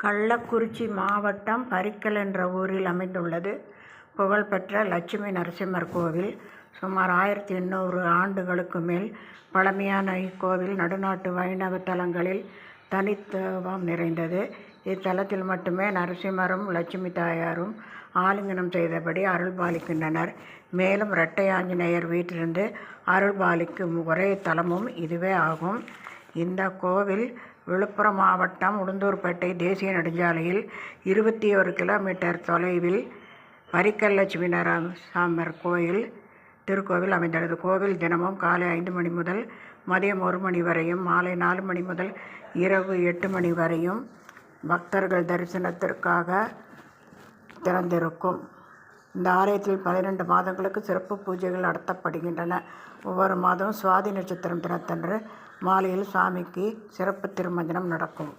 கள்ளக்குறிச்சி மாவட்டம் பரிக்கல் என்ற ஊரில் அமைந்துள்ளது புகழ்பெற்ற லட்சுமி நரசிம்மர் கோவில். சுமார் 1800 ஆண்டுகளுக்கு மேல் பழமையான இக்கோவில் நடுநாட்டு வைணவ தலங்களில் தனித்துவம் நிறைந்தது. இத்தலத்தில் மட்டுமே நரசிம்மரும் லட்சுமி தாயாரும் ஆலிங்கனம் செய்தபடி அருள்பாலிக்கின்றனர். மேலும் இரட்டை ஆஞ்சநேயர் வீட்டிலிருந்து அருள்பாலிக்கும் ஒரே தலமும் இதுவே ஆகும். இந்த கோவில் விழுப்புரம் மாவட்டம் உளுந்தூர்பேட்டை தேசிய நெடுஞ்சாலையில் 21 கிலோமீட்டர் தொலைவில் பரிக்கல் லட்சுமி நரசிம்மர் திருக்கோவில் அமைந்துள்ளது. கோவில் தினமும் காலை 5 மணி முதல் மதியம் 1 மணி வரையும், மாலை 4 மணி முதல் இரவு 8 மணி வரையும் பக்தர்கள் தரிசனத்திற்காக திறந்திருக்கும். இந்த ஆலயத்தில் 12 மாதங்களுக்கு சிறப்பு பூஜைகள் நடத்தப்படுகின்றன. ஒவ்வொரு மாதமும் சுவாதி நட்சத்திரம் தினத்தன்று மாலையில் சாமிக்கு சிறப்பு திருமஞ்சனம் நடக்கும்.